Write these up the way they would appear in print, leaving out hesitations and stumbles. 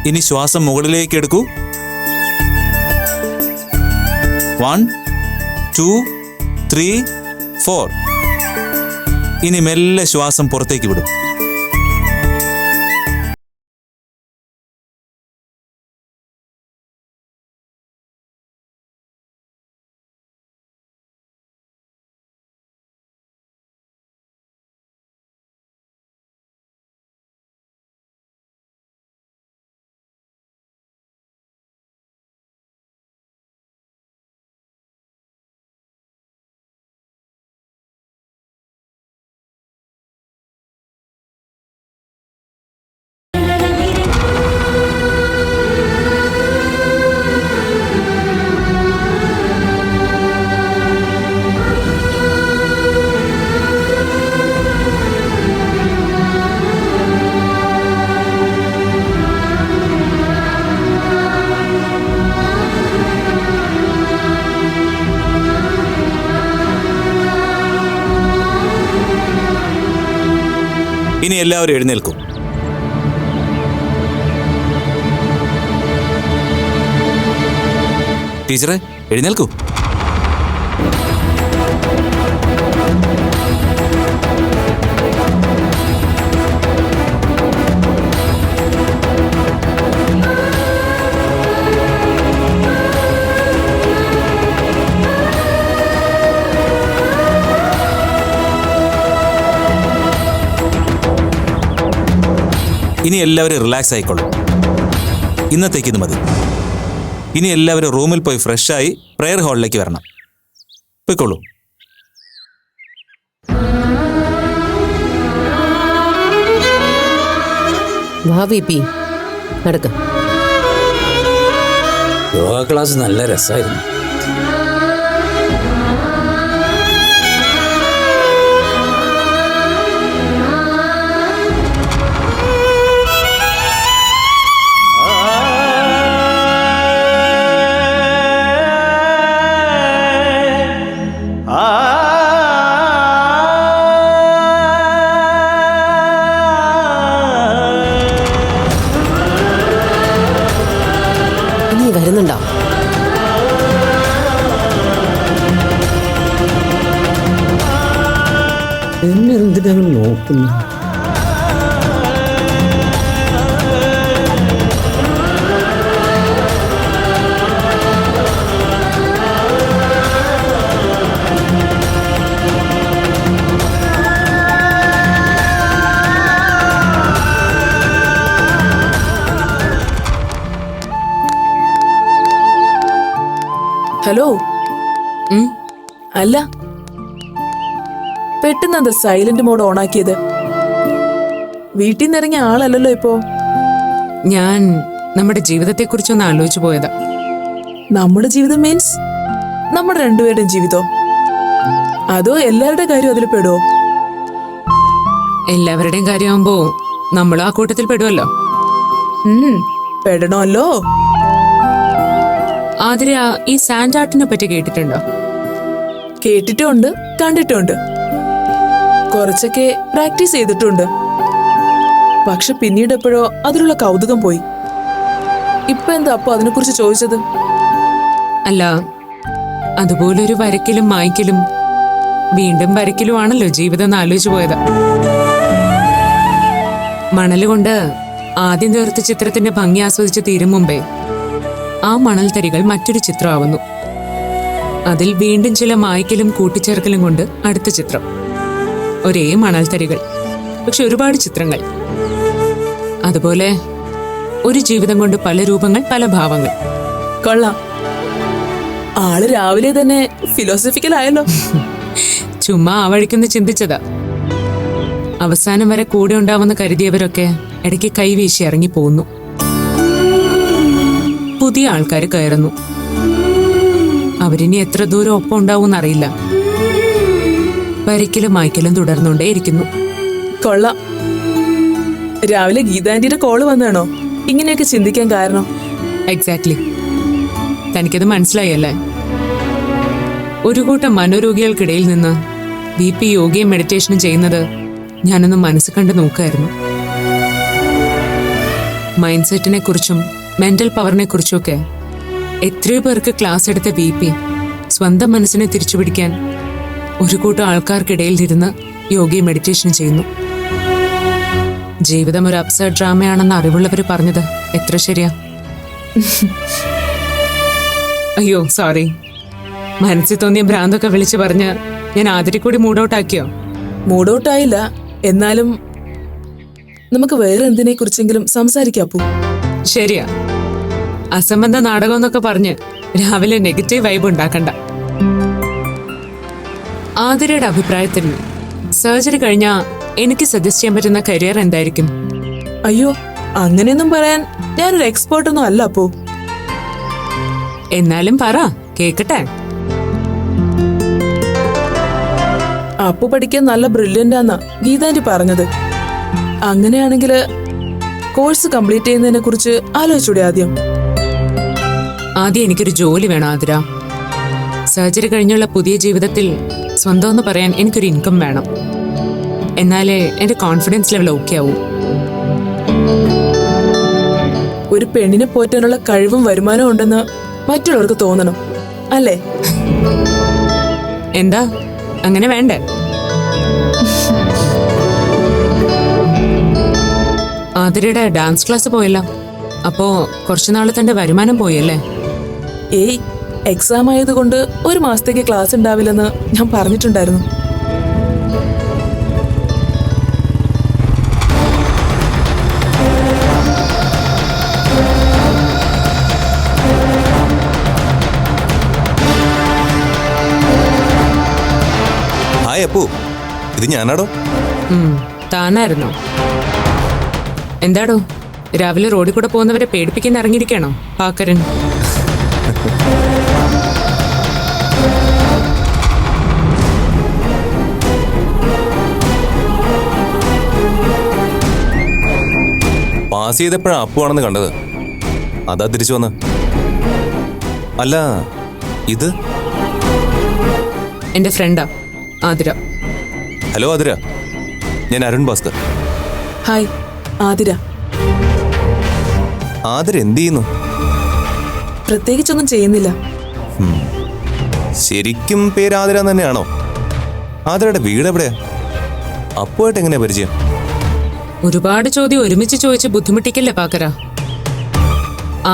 ഇനി ശ്വാസം മുകളിലേക്ക് എടുക്കൂ. 1 2 3 4. ഇനി മെല്ലെ ശ്വാസം പുറത്തേക്ക് വിടും. ഇനി എല്ലാവരും എഴുന്നേൽക്കും. ടീച്ചറെ, എഴുന്നേൽക്കൂ. ഇനി എല്ലാവരും റിലാക്സ് ആയിക്കോളും. ഇന്നത്തേക്ക് ഇത് മതി. ഇനി എല്ലാവരും റൂമിൽ പോയി ഫ്രഷായി പ്രെയർ ഹാളിലേക്ക് വരണം. പോയിക്കോളൂ. യോഗ ക്ലാസ് നല്ല രസമായിരുന്നു. വരുന്നുണ്ടോ? എന്നെ എന്തിനാണ് നോക്കുന്നു? ഹലോ. അല്ല, പെട്ടെന്ന് എന്താ സൈലന്റ് മോഡ് ഓണാക്കിയത്? വീട്ടിൽ നിന്ന് ഇറങ്ങിയ ആളല്ലല്ലോ ഇപ്പോ. ഞാൻ നമ്മുടെ ജീവിതത്തെ കുറിച്ചൊന്ന് ആലോചിച്ചു പോയതാ. നമ്മുടെ ജീവിതം മീൻസ് നമ്മുടെ രണ്ടുപേരുടെയും ജീവിതോ, അതോ എല്ലാവരുടെ കാര്യം അതിൽ പെടുവോ? എല്ലാവരുടെയും കാര്യമാകുമ്പോ നമ്മളും ആ കൂട്ടത്തിൽ പെടുവല്ലോ. പെടണമല്ലോ. ആതിര, ഈ സാൻഡ് ആർട്ടിനെ പറ്റി കേട്ടിട്ടുണ്ടോ? കേട്ടിട്ടുണ്ട്, കണ്ടിട്ടുണ്ട്, കുറച്ചൊക്കെ പ്രാക്ടീസ് ചെയ്തിട്ടുണ്ട്. പക്ഷെ പിന്നീട് എപ്പോഴോ അതിലുള്ള കൗതുകം പോയി. ഇപ്പൊ എന്താ അപ്പൊ അതിനെക്കുറിച്ച് ചോദിച്ചത്? അല്ല, അതുപോലൊരു വരയ്ക്കലും മായ്ക്കലും വീണ്ടും വരയ്ക്കലുമാണല്ലോ ജീവിതം എന്ന് ആലോചിച്ചു പോയത്. മണലുകൊണ്ട് ആദ്യം തീർത്ത ചിത്രത്തിന്റെ ഭംഗി ആസ്വദിച്ച് തീരും മുമ്പേ ആ മണൽത്തരികൾ മറ്റൊരു ചിത്രമാവുന്നു. അതിൽ വീണ്ടും ചില മായ്ക്കലും കൂട്ടിച്ചേർക്കലും കൊണ്ട് അടുത്ത ചിത്രം. ഒരേ മണൽത്തരികൾ, പക്ഷെ ഒരുപാട് ചിത്രങ്ങൾ. അതുപോലെ ഒരു ജീവിതം കൊണ്ട് പല രൂപങ്ങൾ, പല ഭാവങ്ങൾ. കൊള്ളാം. ആള് രാവിലെ തന്നെ ഫിലോസഫിക്കൽ ആയല്ലോ. ചുമ്മാ ആ വഴിക്കൊന്ന് ചിന്തിച്ചതാ. അവസാനം വരെ കൂടെ ഉണ്ടാവുമെന്ന് കരുതിയവരൊക്കെ ഇടയ്ക്ക് കൈവീശി ഇറങ്ങി പോകുന്നു. പുതിയ ആൾക്കാർ കയറുന്നു. അവരിനി എത്ര ദൂരം ഒപ്പം ഉണ്ടാവൂന്നറിയില്ല. വരയ്ക്കലും മായ്ക്കലും തുടർന്നുകൊണ്ടേയിരിക്കുന്നു. കൊള്ളാം. രാവിലെ ഗീതാന്റിയുടെ കോള് വന്നാണോ ഇങ്ങനെയൊക്കെ ചിന്തിക്കാൻ കാരണം? എക്സാക്ട്ലി. തനിക്കത് മനസ്സിലായല്ലേ? ഒരു കൂട്ടം മനോരോഗികൾക്കിടയിൽ നിന്ന് BP യോഗയും മെഡിറ്റേഷനും ചെയ്യുന്നത് ഞാനൊന്ന് മനസ്സ് കണ്ട് നോക്കായിരുന്നു. മൈൻഡ് സെറ്റിനെ കുറിച്ചും മെന്റൽ പവറിനെ കുറിച്ചുമൊക്കെ എത്രയോ പേർക്ക് ക്ലാസ് എടുത്ത VP സ്വന്തം മനസ്സിനെ തിരിച്ചുപിടിക്കാൻ ഒരു കൂട്ടം ആൾക്കാർക്കിടയിൽ ഇരുന്ന് യോഗയും മെഡിറ്റേഷനും ചെയ്യുന്നു. ജീവിതം ഒരു അപ്സൈഡ് ഡ്രാമയാണെന്ന് അറിവുള്ളവർ പറഞ്ഞത് എത്ര ശരിയാ? അയ്യോ സോറി, മനസ്സിൽ തോന്നിയ ഭ്രാന്തൊക്കെ വിളിച്ചു പറഞ്ഞ് ഞാൻ ആതിരി കൂടി മൂഡൌട്ടാക്കിയോ? മൂഡൌട്ടായില്ല, എന്നാലും നമുക്ക് വേറെ എന്തിനെ കുറിച്ചെങ്കിലും സംസാരിക്കാം അപ്പു. ശരിയാ, അസംബന്ധ നാടകം എന്നൊക്കെ പറഞ്ഞ് രാവിലെ നെഗറ്റീവ് വൈബ് ഉണ്ടാക്കണ്ട. ആതിരയുടെ അഭിപ്രായത്തിൽ സർജറി കഴിഞ്ഞാൽ എനിക്ക് സജസ്റ്റ് ചെയ്യാൻ പറ്റുന്ന കരിയർ എന്തായിരിക്കും? അയ്യോ, അങ്ങനെയൊന്നും പറയാൻ ഞാനൊരു എക്സ്പേർട്ടൊന്നും അല്ല അപ്പു. എന്നാലും പറ, കേക്കട്ടെ. അപ്പു പഠിക്കാൻ നല്ല ബ്രില്യന്റ് ആന്നാ ഗീതാന്റി പറഞ്ഞത്. അങ്ങനെയാണെങ്കിൽ കോഴ്സ് കംപ്ലീറ്റ് ചെയ്യുന്നതിനെ കുറിച്ച് ആലോചിച്ചൂടെ ആദ്യം? ആദ്യം എനിക്കൊരു ജോലി വേണം ആതിര. സർജറി കഴിഞ്ഞുള്ള പുതിയ ജീവിതത്തിൽ സ്വന്തം എന്ന് പറയാൻ എനിക്കൊരു ഇൻകം വേണം. എന്നാലേ എന്റെ കോൺഫിഡൻസ് ലെവൽ ഓക്കെ ആവൂ. ഒരു പെണ്ണിനെ പോറ്റാനുള്ള കഴിവും വരുമാനവും ഉണ്ടെന്ന് മറ്റുള്ളവർക്ക് തോന്നണം, അല്ലേ? എന്താ അങ്ങനെ വേണ്ടേ? ആതിരയുടെ ഡാൻസ് ക്ലാസ് പോയല്ലോ, അപ്പോ കുറച്ചുനാള് തന്റെ വരുമാനം പോയല്ലേ? ഏയ്, എക്സാം ആയതുകൊണ്ട് ഒരു മാസത്തേക്ക് ക്ലാസ് ഉണ്ടാവില്ലെന്ന് ഞാൻ പറഞ്ഞിട്ടുണ്ടായിരുന്നു. ഹായ് അപ്പു, ഇത് ഞാനാടോ. താനായിരുന്നോ? എന്താടോ രാവിലെ റോഡിൽ കൂടെ പോകുന്നവരെ പേടിപ്പിക്കാൻ ഇറങ്ങിയിരിക്കണോ പാക്കരൻ? പാസ് ചെയ്തപ്പോഴാ അപ്പുവാണെന്ന് കണ്ടത്, അതാ തിരിച്ചു വന്ന്. അല്ല, ഇത് എന്റെ ഫ്രണ്ടാ ആതിര. ഹലോ ആതിര, ഞാൻ അരുൺ ഭാസ്കർ. ഹായ് ആതിര. ആതിര എന്ത് ചെയ്യുന്നു? പ്രത്യേകിച്ചൊന്നും ചെയ്യുന്നില്ല. ശരിക്കും പേര് ആതിര തന്നെയാണോ? ആതിരയുടെ വീട് എവിടെയാ? അപ്പുവായിട്ട് എങ്ങനെയാ പരിചയം? ഒരുപാട് ചോദ്യം ഒരുമിച്ച് ചോദിച്ച് ബുദ്ധിമുട്ടിക്കല്ലേ പാക്കര.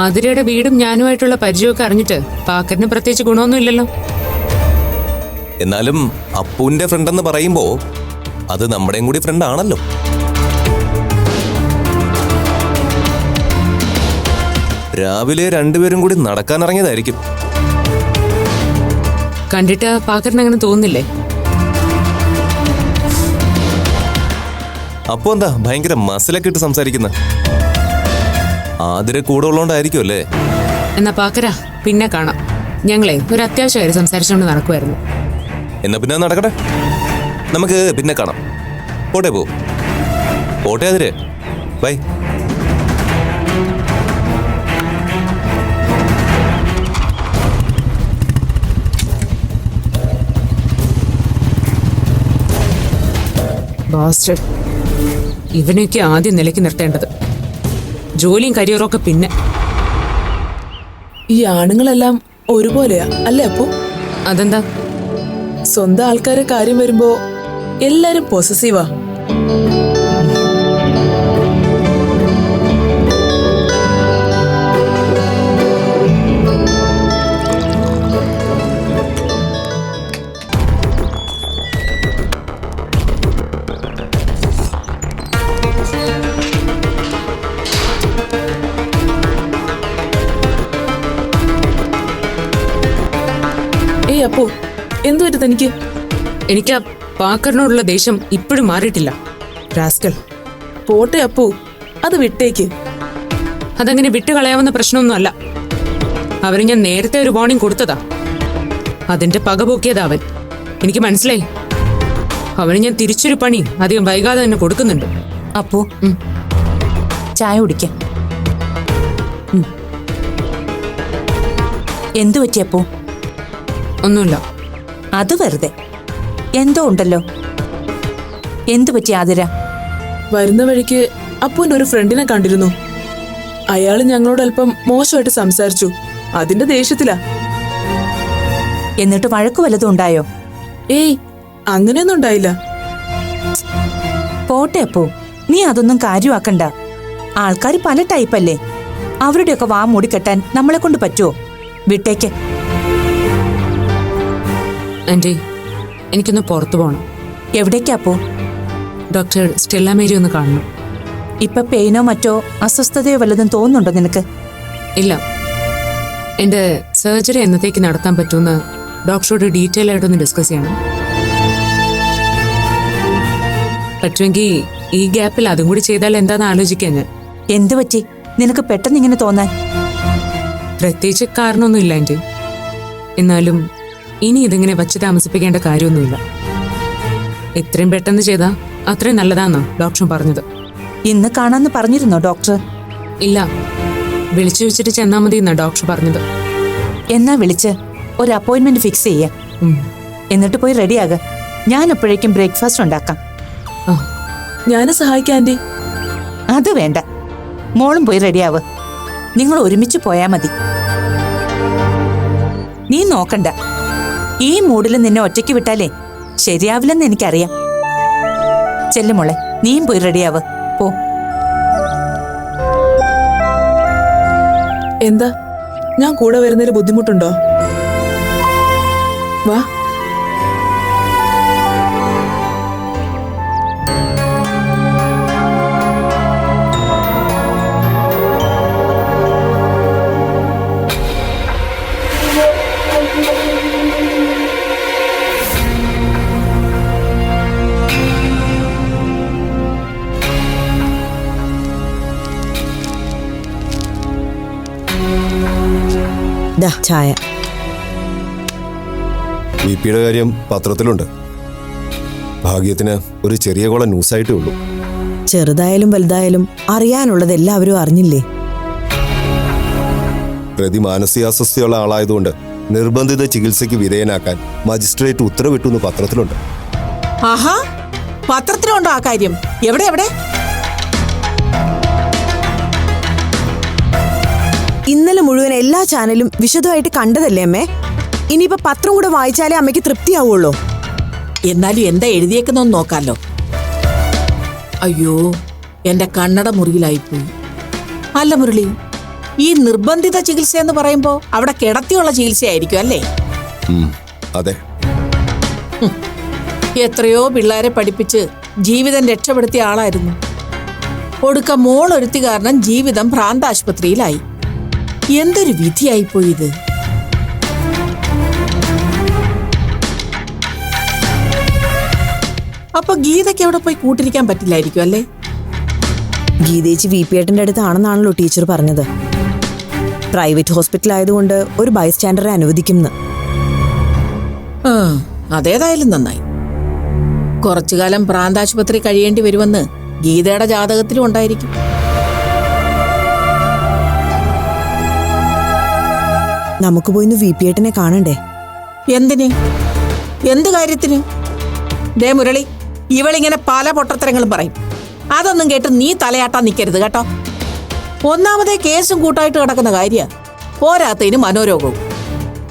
ആതിരയുടെ വീടും ഞാനുമായിട്ടുള്ള പരിചയമൊക്കെ അറിഞ്ഞിട്ട് പാക്കറിന് പ്രത്യേകിച്ച് ഗുണമൊന്നും ഇല്ലല്ലോ. എന്നാലും അപ്പുവിന്റെ ഫ്രണ്ട് എന്ന് പറയുമ്പോ അത് നമ്മുടെയും കൂടി ഫ്രണ്ട് ആണല്ലോ. രാവിലെ രണ്ടുപേരും കൂടി നടക്കാൻ ഇറങ്ങിയതായിരിക്കും. കണ്ടിട്ട് പാക്കറിന് അങ്ങനെ തോന്നുന്നില്ലേ? അപ്പോ എന്താ ഭയങ്കര മസിലൊക്കെ ഇട്ട് സംസാരിക്കുന്ന? ആതിര കൂടെ ഉള്ളോണ്ടായിരിക്കും അല്ലേ? എന്നാ പാക്കര പിന്നെ കാണാം. ഞങ്ങളെ ഒരു അത്യാവശ്യ കാര്യം സംസാരിച്ചുകൊണ്ട് നടക്കുമായിരുന്നു. എന്നാ പിന്നെ നടക്കട്ടെ, നമുക്ക് പിന്നെ കാണാം. പോട്ടെ പോട്ടെ ആതിരേ, ബൈ. ബാസ്റ്റഡ്, ഇവനെയൊക്കെ ആദ്യം നിലയ്ക്ക് നിർത്തേണ്ടത്. ജോലിയും കരിയറും ഒക്കെ പിന്നെ. ഈ ആണുങ്ങളെല്ലാം ഒരുപോലെയാ അല്ലേ അപ്പു? അതെന്താ? സ്വന്തം ആൾക്കാരെ കാര്യം വരുമ്പോ എല്ലാരും പൊസസീവാ. ഏയ് അപ്പു, എന്തു പറ്റും തനിക്ക്? എനിക്ക് ആ പാക്കറിനോടുള്ള ദേഷ്യം ഇപ്പോഴും മാറിയിട്ടില്ല. റാസ്കൽ. പോട്ടെ അപ്പു, അത് വിട്ടേക്ക്. അതങ്ങനെ വിട്ടുകളയാവുന്ന പ്രശ്നമൊന്നും അല്ല. അവന് ഞാൻ നേരത്തെ ഒരു വാർണിംഗ് കൊടുത്തതാ. അതിന്റെ പക പോക്കിയതാ അവൻ. എനിക്ക് മനസ്സിലായി. അവന് ഞാൻ തിരിച്ചൊരു പണി അധികം വൈകാതെ തന്നെ കൊടുക്കുന്നുണ്ട്. അപ്പോ ചായ കുടിക്കാം. എന്തു പറ്റിയപ്പോ? ഒന്നുമില്ല. അത് വെറുതെ എന്തോ ഉണ്ടല്ലോ. എന്തു പറ്റി ആതിര? വരുന്ന വഴിക്ക് അപ്പുവിന്റെ ഒരു ഫ്രണ്ടിനെ കണ്ടിരുന്നു. അയാള് ഞങ്ങളോട് അല്പം മോശമായിട്ട് സംസാരിച്ചു. അതിന്റെ ദേഷ്യത്തിലാ. എന്നിട്ട് വഴക്ക് വല്ലതും ഉണ്ടായോ? ഏയ്, അങ്ങനെയൊന്നും ഉണ്ടായില്ല. പോട്ടെ അപ്പോ, നീ അതൊന്നും കാര്യമാക്കണ്ട. ആൾക്കാർ പല ടൈപ്പല്ലേ. അവരുടെയൊക്കെ വാ മൂടിക്കെട്ടാൻ നമ്മളെ കൊണ്ട് പറ്റുമോ? വിട്ടേക്ക്. ആന്റി, എനിക്കൊന്ന് പുറത്തു പോകണം. എവിടേക്കാ അപ്പോ? ഡോക്ടർ സ്റ്റെല്ല മേരി ഒന്ന് കാണണം. ഇപ്പൊ പെയിനോ മറ്റോ അസ്വസ്ഥതയോ വല്ലതും തോന്നുന്നുണ്ടോ നിനക്ക്? ഇല്ല, എന്റെ സർജറി എന്നത്തേക്ക് നടത്താൻ പറ്റുമെന്ന് ഡോക്ടറോട് ഡീറ്റെയിൽ ആയിട്ടൊന്ന് ഡിസ്കസ് ചെയ്യണം. പറ്റുമെങ്കിൽ ഈ ഗ്യാപ്പിൽ അതും കൂടി ചെയ്താൽ എന്താന്ന് ആലോചിക്കാൻ ഞാൻ. എന്തു പറ്റി നിനക്ക് പെട്ടെന്ന് ഇങ്ങനെ തോന്നാൻ? പ്രത്യേകിച്ച് കാരണമൊന്നുമില്ല ആന്റി. എന്നാലും ഇനി ഇതിങ്ങനെ വച്ച് താമസിപ്പിക്കേണ്ട കാര്യമൊന്നുമില്ല. എത്രയും പെട്ടെന്ന് ചെയ്താൽ അത്രയും നല്ലതാന്നാ ഡോക്ടർ പറഞ്ഞത്. ഇന്ന് കാണാന്ന് പറഞ്ഞിരുന്നോ ഡോക്ടർ? ഇല്ല, വിളിച്ചു വെച്ചിട്ട് ചെന്നാ മതി എന്നാ ഡോക്ടർ പറഞ്ഞത്. എന്നാ വിളിച്ച് ഒരു അപ്പോയിന്റ്മെന്റ് ഫിക്സ് ചെയ്യാം. എന്നിട്ട് പോയി റെഡിയാക. ഞാൻ അപ്പോഴേക്കും ബ്രേക്ക്ഫാസ്റ്റ് ഉണ്ടാക്കാം. ആ, ഞാന് സഹായിക്കാം ആന്റി. അത് വേണ്ട, മോളും പോയി റെഡിയാവ്. നിങ്ങൾ ഒരുമിച്ച് പോയാ മതി. നീ നോക്കണ്ട. ഈ മൂഡിൽ നിന്നെ ഒറ്റയ്ക്ക് വിട്ടാലേ ശരിയാവില്ലെന്ന് എനിക്കറിയാം. ചെല്ലുമോളെ, നീയും പോയി റെഡിയാവ്. പോ. എന്താ, ഞാൻ കൂടെ വരുന്നതിൽ ബുദ്ധിമുട്ടുണ്ടോ? വാ. ചായ. വിപിയുടെ കാര്യം പത്രത്തിലുണ്ട്. ഭാഗ്യത്തിന് ഒരു ചെറിയ കോള ന്യൂസായിട്ടേ ഉള്ളൂ. ചെറുതായാലും വലുതായാലും അറിയാനുള്ളത് എല്ലാവരും അറിഞ്ഞില്ലേ? പ്രതി മാനസികാസ്വസ്ഥയുള്ള ആളായതുകൊണ്ട് നിർബന്ധിത ചികിത്സയ്ക്ക് വിധേയനാക്കാൻ മജിസ്ട്രേറ്റ് ഉത്തരവിട്ടു എന്ന് പത്രത്തിലുണ്ട്. ആഹാ, പത്രത്തിലുണ്ടോ ആ കാര്യം? എവിടെ എവിടെ? ഇന്നലെ മുഴുവൻ എല്ലാ ചാനലും വിശദമായിട്ട് കണ്ടതല്ലേ അമ്മേ? ഇനിയിപ്പോ പത്രം കൂടെ വായിച്ചാലേ അമ്മയ്ക്ക് തൃപ്തിയാവുള്ളൂ. എന്നാലും എന്താ എഴുതിയേക്കുന്നൊന്ന് നോക്കാലോ. അയ്യോ, എന്റെ കണ്ണട മുറിയിലായിപ്പോയി. അല്ല മുരളി, ഈ നിർബന്ധിത ചികിത്സ എന്ന് പറയുമ്പോ അവിടെ കിടത്തിയുള്ള ചികിത്സയായിരിക്കും അല്ലേ? അതെ. എത്രയോ പിള്ളേരെ പഠിപ്പിച്ച് ജീവിതം രക്ഷപ്പെടുത്തിയ ആളായിരുന്നു. ഒടുക്ക മോളൊരുത്തി കാരണം ജീവിതം ഭ്രാന്താശുപത്രിയിലായി. എന്തൊരു വിധിയായിപ്പോയി ഇത്. അപ്പൊ ഗീതയ്ക്ക് അവിടെ പോയി കൂട്ടിരിക്കാൻ പറ്റില്ലായിരിക്കും അല്ലേ? ഗീതേച്ചി വിപിയേട്ടന്റെ അടുത്താണെന്നാണല്ലോ ടീച്ചർ പറഞ്ഞത്. പ്രൈവറ്റ് ഹോസ്പിറ്റൽ ആയതുകൊണ്ട് ഒരു ബൈസ്റ്റാൻഡറെ അനുവദിക്കുമെന്ന്. അതേതായാലും നന്നായി. കുറച്ചുകാലം ഭ്രാന്താശുപത്രി കഴിയേണ്ടി വരുമെന്ന് ഗീതയുടെ ജാതകത്തിലും ഉണ്ടായിരിക്കും. നമുക്ക് പോയിന്ന് വിപിയേട്ടനെ കാണണ്ടേ? എന്തിന്? എന്ത് കാര്യത്തിന്? ദേ മുരളി, ഇവളിങ്ങനെ പല പൊട്ടത്തരങ്ങളും പറയും. അതൊന്നും കേട്ട് നീ തലയാട്ടാൻ നിൽക്കരുത് കേട്ടോ. ഒന്നാമതേ കേസും കൂട്ടായിട്ട് കിടക്കുന്ന കാര്യ. പോരാത്തതിന് മനോരോഗവും.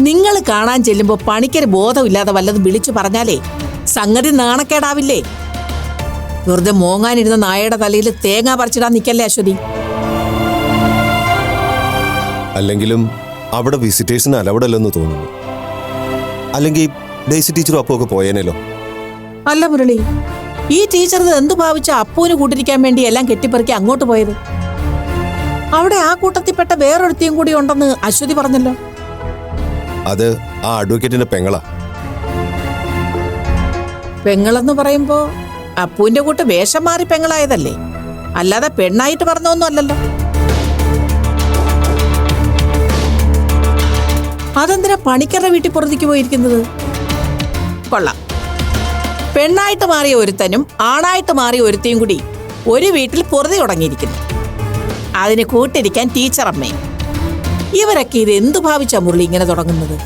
നിങ്ങൾ കാണാൻ ചെല്ലുമ്പോൾ പണിക്കൊരു ബോധമില്ലാതെ വല്ലതും വിളിച്ചു പറഞ്ഞാലേ സംഗതി നാണക്കേടാവില്ലേ? വെറുതെ മോങ്ങാനിരുന്ന നായയുടെ തലയിൽ തേങ്ങ പറിച്ചിടാൻ നിൽക്കല്ലേ അശ്വതി. അല്ലെങ്കിലും അവിടെ വിസിറ്റേഴ്സിന് അലവടല്ലെന്ന് തോന്നുന്നു. അല്ലെങ്കിൽ ഡേസി ടീച്ചറും അപ്പോ ഒക്കെ പോയേനല്ലോ. അല്ല മുരളി, ഈ ടീച്ചർ ഇത് എന്തു ഭാവിച്ച അപ്പൂന് കൂട്ടിരിക്കാൻ വേണ്ടി എല്ലാം കെട്ടിപ്പറിക്കി അങ്ങോട്ട് പോയത്? അവിടെ ആ കൂട്ടത്തിൽപ്പെട്ട വേറൊരുത്തിയും കൂടി ഉണ്ടെന്ന് അശ്വതി പറഞ്ഞല്ലോ. അത് ആ അഡ്വക്കേറ്റിന്റെ പെങ്ങളാ. പെങ്ങളെന്ന് പറയുമ്പോ അപ്പൂന്റെ കൂട്ട് വേഷം മാറി പെങ്ങളായതല്ലേ, അല്ലാതെ പെണ്ണായിട്ട് പറഞ്ഞൊന്നും അല്ലല്ലോ. അതെന്തിനാ പണിക്കരുടെ വീട്ടിൽ പുറത്തേക്ക് പോയിരിക്കുന്നത്? കൊള്ളാം. പെണ്ണായിട്ട് മാറിയ ഒരുത്തനും ആണായിട്ട് മാറിയ ഒരുത്തിയും കൂടി ഒരു വീട്ടിൽ പൊറുതി തുടങ്ങിയിരിക്കുന്നു. അതിന് കൂട്ടിരിക്കാൻ ടീച്ചറമ്മയും. ഇവരൊക്കെ ഇത് എന്തു ഭാവിച്ചാ മുരളി ഇങ്ങനെ തുടങ്ങുന്നത്?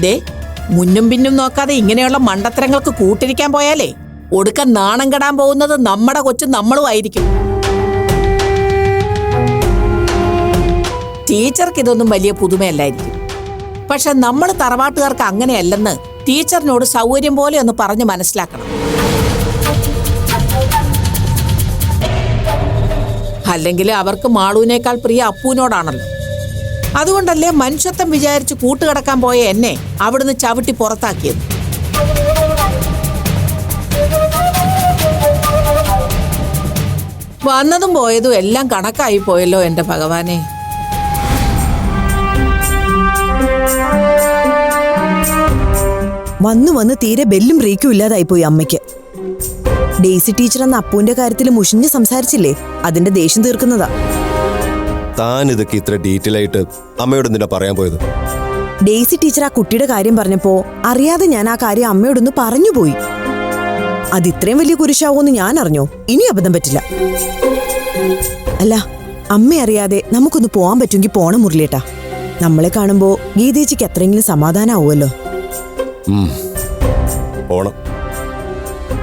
ദേ, മുന്നും പിന്നും നോക്കാതെ ഇങ്ങനെയുള്ള മണ്ടത്തരങ്ങൾക്ക് കൂട്ടിരിക്കാൻ പോയാലേ ഒടുക്കം നാണം കെടാൻ പോകുന്നത് നമ്മുടെ കൊച്ചും നമ്മളും ആയിരിക്കും. ടീച്ചർക്ക് ഇതൊന്നും വലിയ പുതുമയല്ലായിരിക്കും. പക്ഷെ നമ്മൾ തറവാട്ടുകാർക്ക് അങ്ങനെയല്ലെന്ന് ടീച്ചറിനോട് സൗകര്യം പോലെ ഒന്ന് പറഞ്ഞ് മനസ്സിലാക്കണം. അല്ലെങ്കിൽ അവർക്ക് മാളുവിനേക്കാൾ പ്രിയ അപ്പുവിനോടാണല്ലോ. അതുകൊണ്ടല്ലേ മനുഷ്യത്വം വിചാരിച്ച് കൂട്ടുകിടക്കാൻ പോയ എന്നെ അവിടുന്ന് ചവിട്ടി പുറത്താക്കിയത്. വന്നതും പോയതും എല്ലാം കണക്കായി പോയല്ലോ എന്റെ ഭഗവാനെ. വന്ന് തീരെ ബെല്ലും ബ്രേക്കും ഇല്ലാതായിപ്പോയി അമ്മയ്ക്ക്. ഡെയ്സി ടീച്ചർ എന്ന അപ്പുവിന്റെ കാര്യത്തിൽ മുഷിഞ്ഞ് സംസാരിച്ചില്ലേ, അതിന്റെ ദേഷ്യം തീർക്കുന്നതാ. താൻ ഇതൊക്കെ ഇത്ര ഡീറ്റെയിൽ ആയിട്ട് അമ്മയോട് എന്തിനാ പറയാൻ പോയത്? ഡെയ്സി ടീച്ചർ ആ കുട്ടിയുടെ കാര്യം പറഞ്ഞപ്പോ അറിയാതെ ഞാൻ ആ കാര്യം അമ്മയോടൊന്ന് പറഞ്ഞുപോയി. അത് ഇത്രയും വലിയ കുരിശാവോന്ന് ഞാൻ അറിഞ്ഞോ? ഇനി അബദ്ധം പറ്റില്ല. അല്ല, അമ്മ അറിയാതെ നമുക്കൊന്ന് പോവാൻ പറ്റുമെങ്കിൽ പോണം മുരളിയേട്ടാ. നമ്മളെ കാണുമ്പോ ഗീതേച്ചിക്ക് എത്രയെങ്കിലും സമാധാനാവുമല്ലോ. പോണം.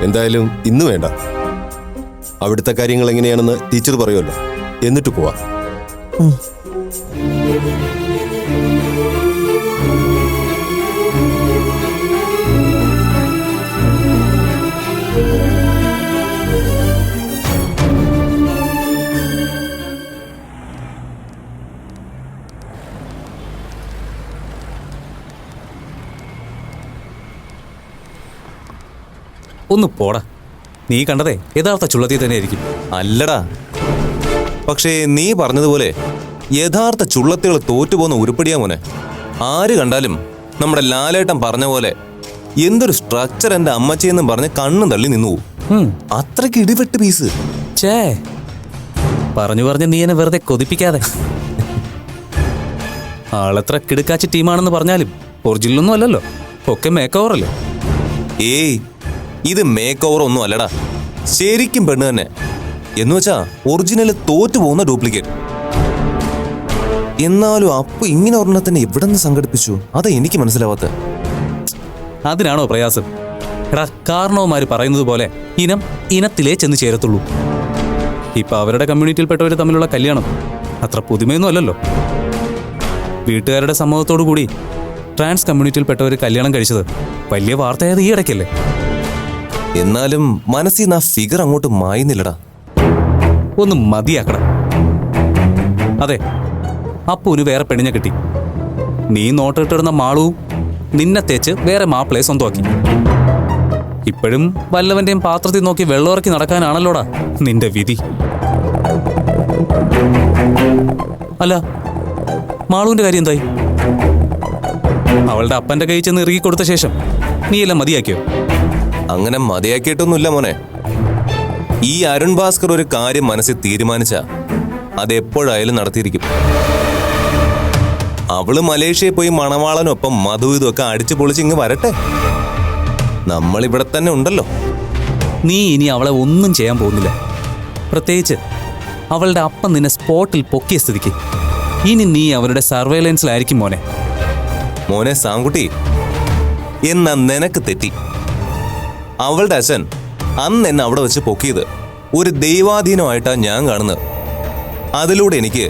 എന്തായാലും ഇന്ന് വേണ്ട. അവിടുത്തെ കാര്യങ്ങൾ എങ്ങനെയാണെന്ന് ടീച്ചർ പറയുമല്ലോ, എന്നിട്ട് പോവാം. ഒന്ന് പോടാ. നീ കണ്ടതേ യഥാർത്ഥ ചുള്ളത്തിൽ തന്നെ ആയിരിക്കും. അല്ലടാ, പക്ഷേ നീ പറഞ്ഞതുപോലെ യഥാർത്ഥ ചുള്ളത്തികൾ തോറ്റുപോകുന്ന ഉരുപ്പടിയാ മോനെ. ആര് കണ്ടാലും നമ്മുടെ ലാലേട്ടൻ പറഞ്ഞ പോലെ എന്തൊരു സ്ട്രക്ചർ എൻ്റെ അമ്മച്ചെന്നും പറഞ്ഞ് കണ്ണും തള്ളി നിന്നു പോവും. അത്രയ്ക്ക് ഇടിവെട്ട് പീസ്. ചേ, പറഞ്ഞു നീ എന്നെ വെറുതെ കൊതിപ്പിക്കാതെ. ആളെത്ര കിടുക്കാച്ച ടീമാണെന്ന് പറഞ്ഞാലും ഒറിജിനലൊന്നും അല്ലല്ലോ, ഒക്കെ മേക്ക് ഓവർ അല്ലേ. ഏയ്, ഇത് മേക്ക് ഓവർ ഒന്നും അല്ലടാ, ശരിക്കും പെണ്ണ് തന്നെ. എന്നുവെച്ചാ ഒറിജിനൽ തോറ്റു പോകുന്ന ഡ്യൂപ്ലിക്കേറ്റ്. എന്നാലും അപ്പൊ ഇങ്ങനെ ഒരെണ്ണത്തിന് എവിടെ നിന്ന് സംഘടിപ്പിച്ചു? അതാ എനിക്ക് മനസ്സിലാവാത്ത. അതിനാണോ പ്രയാസം? എടാ, കാരണവന്മാര് പറയുന്നത് പോലെ ഇനം ഇനത്തിലേ ചെന്ന് ചേരത്തുള്ളൂ. ഇപ്പൊ അവരുടെ കമ്മ്യൂണിറ്റിയിൽപ്പെട്ടവർ തമ്മിലുള്ള കല്യാണം അത്ര പുതുമയൊന്നും അല്ലല്ലോ. വീട്ടുകാരുടെ സമ്മതത്തോടു കൂടി ട്രാൻസ് കമ്മ്യൂണിറ്റിയിൽപ്പെട്ടവർ കല്യാണം കഴിച്ചത് വലിയ വാർത്തയായത് ഈ ഇടയ്ക്കല്ലേ. എന്നാലും മനസ്സിൽ നിന്ന് ആ ഫിഗർ അങ്ങോട്ട് മായുന്നില്ലടാ. ഒന്ന് മതിയാക്കട. അതെ, അപ്പുവിന് വേറെ പെണ്ണിനെ കിട്ടി. നീ നോട്ടിട്ടിടുന്ന മാളുവും നിന്നെ തേച്ച് വേറെ മാപ്പിളയെ സ്വന്തമാക്കി. ഇപ്പോഴും വല്ലവന്റെയും പാത്രത്തിൽ നോക്കി വെള്ളമിറക്കി നടക്കാനാണല്ലോടാ നിന്റെ വിധി. അല്ല, മാളുവിന്റെ കാര്യം എന്തായി? അവളുടെ അപ്പന്റെ കൈ ചെന്ന് ഇറുകി കൊടുത്ത ശേഷം നീ എല്ലാം മതിയാക്കിയോ? അങ്ങനെ മതിയാക്കിയിട്ടൊന്നുമില്ല മോനെ. ഈ അരുൺ ഭാസ്കർ ഒരു കാര്യം മനസ്സിൽ തീരുമാനിച്ച അതെപ്പോഴായാലും നടത്തിയിരിക്കും. അവള് മലേഷ്യയിൽ പോയി മണവാളനൊപ്പം മധു ഇതൊക്കെ അടിച്ചു പൊളിച്ച് ഇങ്ങ് വരട്ടെ. നമ്മളിവിടെ തന്നെ ഉണ്ടല്ലോ. നീ ഇനി അവളെ ഒന്നും ചെയ്യാൻ പോകുന്നില്ല. പ്രത്യേകിച്ച് അവളുടെ അപ്പം നിന്നെ സ്പോട്ടിൽ പൊക്കിയ സ്ഥിതിക്ക് ഇനി നീ അവരുടെ സർവൈലൻസിലായിരിക്കും മോനെ. മോനെ സാങ്കുട്ടി, എന്നാ നിനക്ക് തെറ്റി. അവളുടെ അച്ഛൻ അന്ന് എന്നെ അവിടെ വെച്ച് പൊക്കിയത് ഒരു ദൈവാധീനമായിട്ടാണ് ഞാൻ കാണുന്നത്. അതിലൂടെ എനിക്ക്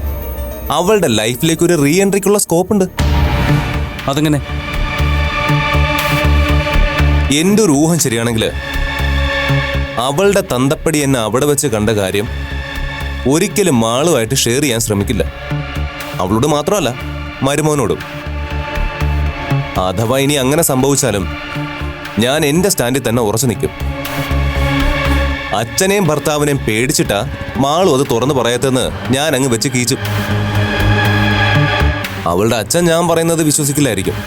അവളുടെ ലൈഫിലേക്ക് ഒരു റീ എൻട്രിക്കുള്ള സ്കോപ്പ് ഉണ്ട്. അതെങ്ങനെ? എൻ്റെ ഒരു ഊഹം ശരിയാണെങ്കിൽ അവളുടെ തന്തപ്പടി എന്നെ അവിടെ വെച്ച് കണ്ട കാര്യം ഒരിക്കലും മാളുമായിട്ട് ഷെയർ ചെയ്യാൻ ശ്രമിക്കില്ല. അവളോട് മാത്രമല്ല, മരുമോനോടും. അഥവാ ഇനി അങ്ങനെ സംഭവിച്ചാലും ഞാൻ എൻ്റെ സ്റ്റാൻഡിൽ തന്നെ ഉറച്ചു നിൽക്കും. അച്ഛനെയും ഭർത്താവിനെയും പേടിച്ചിട്ടാ മാളു അത് തുറന്നു പറയാത്തെന്ന് ഞാൻ അങ്ങ് വെച്ച് കീച്ചു. അവളുടെ അച്ഛൻ ഞാൻ പറയുന്നത് വിശ്വസിക്കില്ലായിരിക്കും.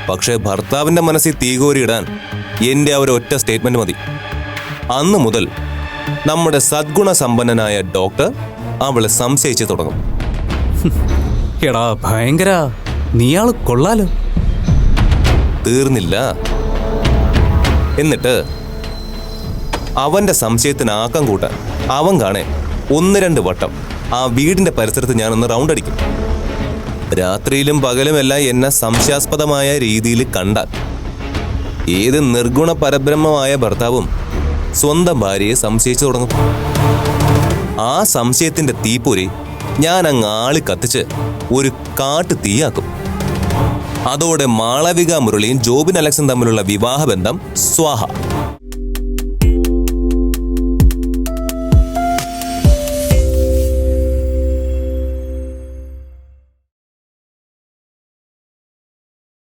പക്ഷേ ഭർത്താവിന്റെ മനസ്സിൽ തീകോരിയിടാൻ എൻ്റെ ആ ഒരു ഒറ്റ സ്റ്റേറ്റ്മെന്റ് മതി. അന്ന് മുതൽ നമ്മുടെ സദ്ഗുണ സമ്പന്നനായ ഡോക്ടർ അവളെ സംശയിച്ചു തുടങ്ങും. എടാ ഭയങ്കര, നീയാള് കൊള്ളാലോ. തീർന്നില്ല. എന്നിട്ട് അവന്റെ സംശയത്തിന് ആക്കം കൂട്ടാൻ അവൻ കാണേ 1-2 വട്ടം ആ വീടിന്റെ പരിസരത്ത് ഞാനൊന്ന് റൗണ്ട് അടിക്കും. രാത്രിയിലും പകലും എല്ലാം എന്നെ സംശയാസ്പദമായ രീതിയിൽ കണ്ടാൽ ഏത് നിർഗുണ പരബ്രഹ്മമായ ഭർത്താവും സ്വന്തം ഭാര്യയെ സംശയിച്ചു തുടങ്ങും. ആ സംശയത്തിന്റെ തീപ്പൊരി ഞാൻ അങ്ങ് ആളി കത്തിച്ച് ഒരു കാട്ടു തീയാക്കും. അതോടെ മാളവിക മുരളിയും ജോബിൻ അലക്സും തമ്മിലുള്ള വിവാഹബന്ധം സ്വാഹ.